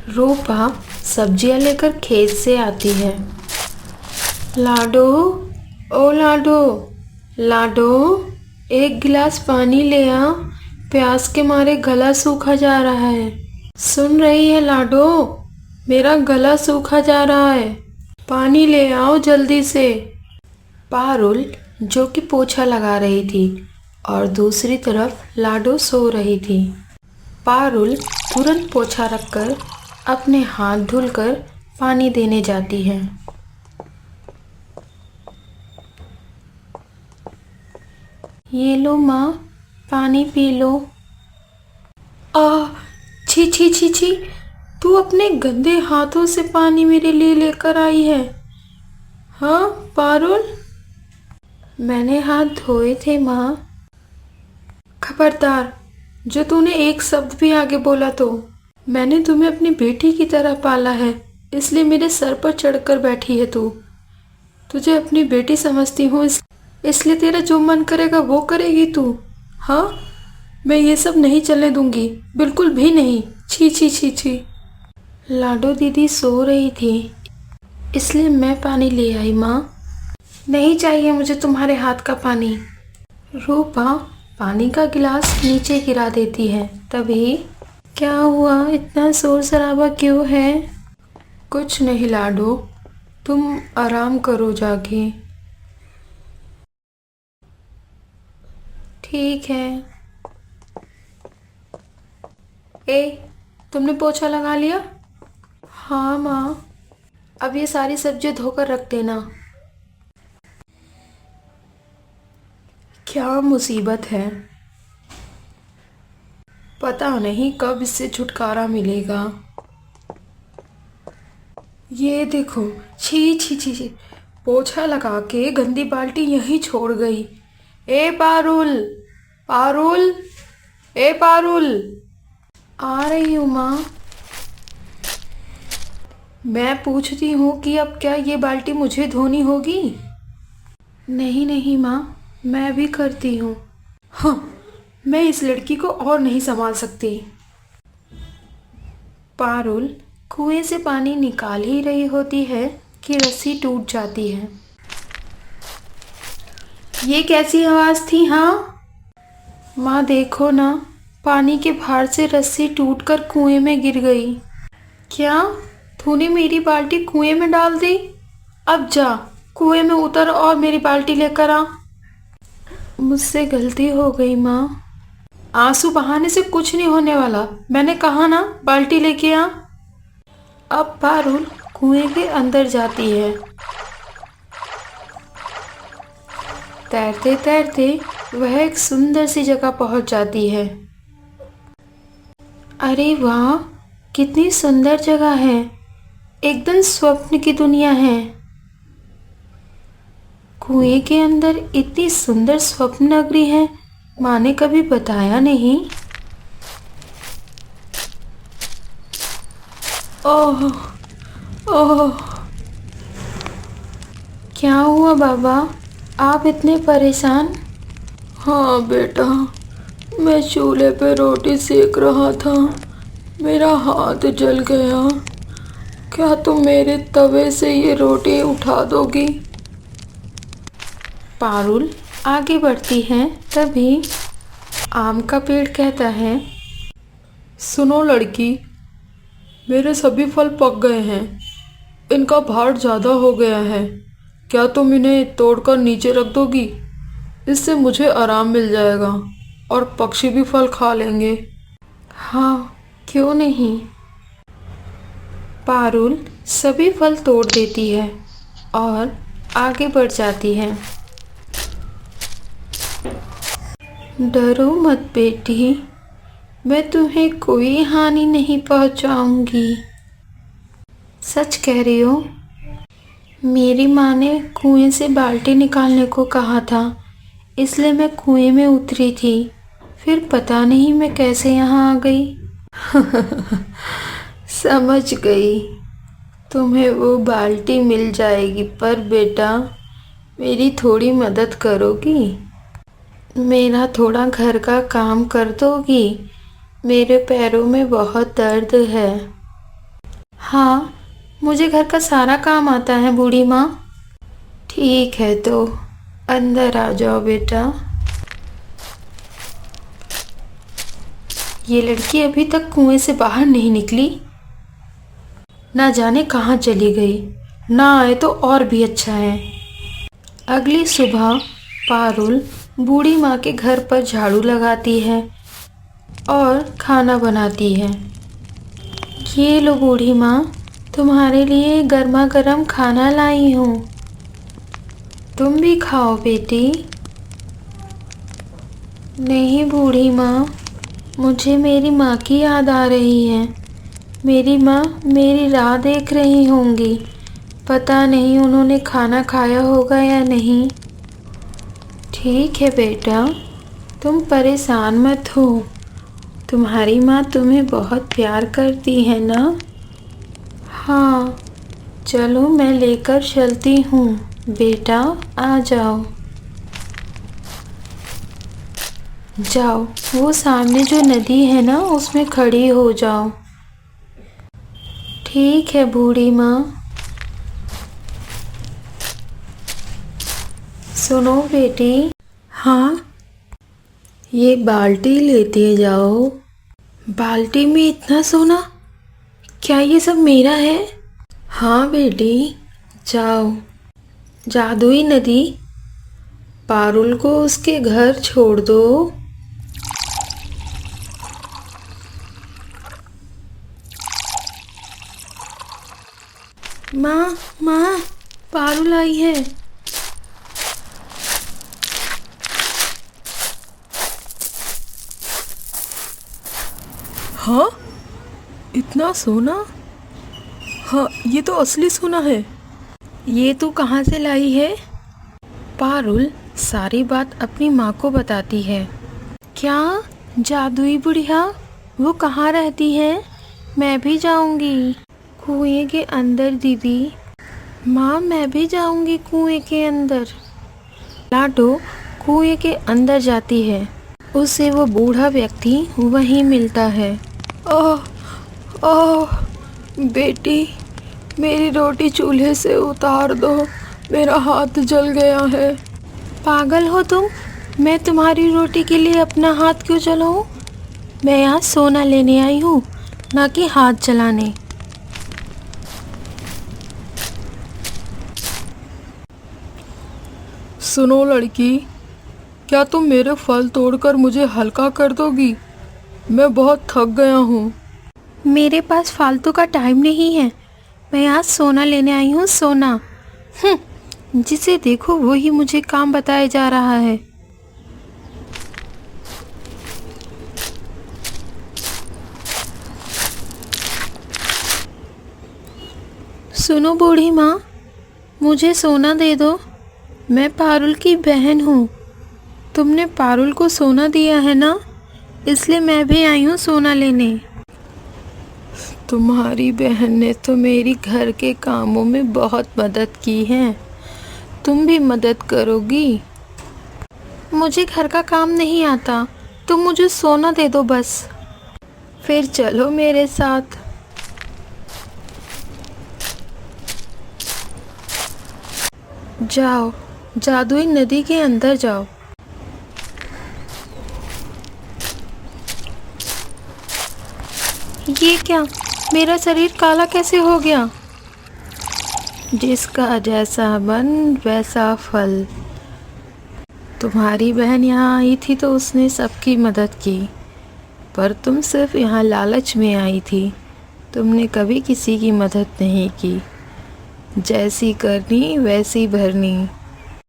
रूपा सब्जियां लेकर खेत से आती है। लाडो, ओ लाडो, लाडो, एक गिलास पानी ले आ, प्यास के मारे गला सूखा जा रहा है। सुन रही है लाडो, मेरा गला सूखा जा रहा है, पानी ले आओ जल्दी से। पारुल जो कि पोछा लगा रही थी और दूसरी तरफ लाडो सो रही थी। पारुल तुरंत पोछा रखकर अपने हाथ धुलकर पानी देने जाती है। ये लो माँ, पानी पी लो। छी छी छी छी, तू अपने गंदे हाथों से पानी मेरे लिए लेकर आई है। हाँ पारुल, मैंने हाथ धोए थे माँ। खबरदार, जो तूने एक शब्द भी आगे बोला तो मैंने तुम्हें अपनी बेटी की तरह पाला है, इसलिए मेरे सर पर चढ़कर बैठी है तू। तुझे अपनी बेटी समझती हूँ, इसलिए तेरा जो मन करेगा वो करेगी तू। हाँ, मैं ये सब नहीं चलने दूंगी, बिल्कुल भी नहीं। छी छी छी छी। लाडो दीदी सो रही थी, इसलिए मैं पानी ले आई माँ। नहीं चाहिए मुझे तुम्हारे हाथ का पानी। रूपा पानी का गिलास नीचे गिरा देती है। तभी क्या हुआ, इतना शोर शराबा क्यों है? कुछ नहीं लाडो, तुम आराम करो जाके। ठीक है। तुमने पोछा लगा लिया? हाँ माँ, अब ये सारी सब्जी धोकर रख देना। क्या मुसीबत है, पता नहीं कब इससे छुटकारा मिलेगा। ये देखो, छी छी छी छी, पोछा लगा के गंदी बाल्टी यहीं छोड़ गई। ए पारुल, पारुल, ए पारुल। आ रही हूँ माँ। मैं पूछती हूँ कि अब क्या ये बाल्टी मुझे धोनी होगी? नहीं नहीं माँ, मैं भी करती हूँ। हाँ, मैं इस लड़की को और नहीं संभाल सकती। पारुल कुएं से पानी निकाल ही रही होती है कि रस्सी टूट जाती है। ये कैसी आवाज़ थी? हाँ माँ, देखो ना, पानी के भार से रस्सी टूटकर कुएं में गिर गई। क्या तूने मेरी बाल्टी कुएं में डाल दी? अब जा, कुएं में उतर और मेरी बाल्टी लेकर आ। मुझसे गलती हो गई माँ। आंसू बहाने से कुछ नहीं होने वाला, मैंने कहा ना, बाल्टी लेके आ। अब पारुल कुएं के अंदर जाती है। तैरते तैरते वह एक सुंदर सी जगह पहुंच जाती है। अरे वाह, कितनी सुंदर जगह है, एकदम स्वप्न की दुनिया है। कुएं के अंदर इतनी सुंदर स्वप्न नगरी है, माँ ने कभी बताया नहीं। ओह ओह, क्या हुआ बाबा, आप इतने परेशान? हाँ बेटा, मैं चूल्हे पे रोटी सेक रहा था, मेरा हाथ जल गया। क्या तुम मेरे तवे से ये रोटी उठा दोगी? पारुल आगे बढ़ती है। तभी आम का पेड़ कहता है, सुनो लड़की, मेरे सभी फल पक गए हैं, इनका भार ज़्यादा हो गया है, क्या तुम इन्हें तोड़कर नीचे रख दोगी? इससे मुझे आराम मिल जाएगा और पक्षी भी फल खा लेंगे। हाँ, क्यों नहीं। पारुल सभी फल तोड़ देती है और आगे बढ़ जाती है। डरो मत बेटी, मैं तुम्हें कोई हानि नहीं पहुंचाऊंगी। सच कह रही हो? मेरी माँ ने कुएं से बाल्टी निकालने को कहा था, इसलिए मैं कुएं में उतरी थी, फिर पता नहीं मैं कैसे यहाँ आ गई। समझ गई, तुम्हें वो बाल्टी मिल जाएगी, पर बेटा मेरी थोड़ी मदद करोगी? मेरा थोड़ा घर का काम कर दोगी? मेरे पैरों में बहुत दर्द है। हाँ, मुझे घर का सारा काम आता है बूढ़ी माँ। ठीक है तो अंदर आ जाओ बेटा। ये लड़की अभी तक कुएं से बाहर नहीं निकली, ना जाने कहाँ चली गई। ना आए तो और भी अच्छा है। अगली सुबह पारुल बूढ़ी माँ के घर पर झाड़ू लगाती है और खाना बनाती है। ये लो बूढ़ी माँ, तुम्हारे लिए गर्मा गर्म खाना लाई हूँ, तुम भी खाओ बेटी। नहीं बूढ़ी माँ, मुझे मेरी माँ की याद आ रही है। मेरी माँ मेरी राह देख रही होंगी, पता नहीं उन्होंने खाना खाया होगा या नहीं। ठीक है बेटा, तुम परेशान मत हो, तुम्हारी माँ तुम्हें बहुत प्यार करती है ना। हाँ, चलो मैं लेकर चलती हूँ, बेटा आ जाओ। जाओ, वो सामने जो नदी है ना उसमें खड़ी हो जाओ। ठीक है बूढ़ी माँ। सुनो बेटी। हाँ, ये बाल्टी लेते जाओ। बाल्टी में इतना सोना, क्या ये सब मेरा है? हाँ बेटी, जाओ। जादुई नदी, पारुल को उसके घर छोड़ दो। माँ, माँ, पारुल आई है। हाँ, इतना सोना? हाँ, ये तो असली सोना है। ये तू कहाँ से लाई है? पारुल सारी बात अपनी माँ को बताती है। क्या जादुई बुढ़िया, वो कहाँ रहती है? मैं भी जाऊंगी कुएं के अंदर दीदी। माँ मैं भी जाऊंगी कुएं के अंदर। लाडो कुएं के अंदर जाती है, उसे वो बूढ़ा व्यक्ति वहीं मिलता है। आह, आह, बेटी, मेरी रोटी चूल्हे से उतार दो, मेरा हाथ जल गया है। पागल हो तुम? मैं तुम्हारी रोटी के लिए अपना हाथ क्यों जलाऊं? मैं यहाँ सोना लेने आई हूँ, ना कि हाथ जलाने। सुनो लड़की, क्या तुम मेरे फल तोड़कर मुझे हल्का कर दोगी? मैं बहुत थक गया हूँ। मेरे पास फालतू का टाइम नहीं है, मैं यहाँ सोना लेने आई हूँ, सोना। जिसे देखो वही मुझे काम बताया जा रहा है। सुनो बूढ़ी माँ, मुझे सोना दे दो, मैं पारुल की बहन हूँ। तुमने पारुल को सोना दिया है ना, इसलिए मैं भी आई हूँ सोना लेने। तुम्हारी बहन ने तो मेरी घर के कामों में बहुत मदद की है, तुम भी मदद करोगी? मुझे घर का काम नहीं आता, तुम मुझे सोना दे दो बस। फिर चलो मेरे साथ। जाओ, जादुई नदी के अंदर जाओ। ये क्या, मेरा शरीर काला कैसे हो गया? जिसका जैसा मन वैसा फल। तुम्हारी बहन यहाँ आई थी तो उसने सबकी मदद की, पर तुम सिर्फ यहाँ लालच में आई थी, तुमने कभी किसी की मदद नहीं की। जैसी करनी वैसी भरनी।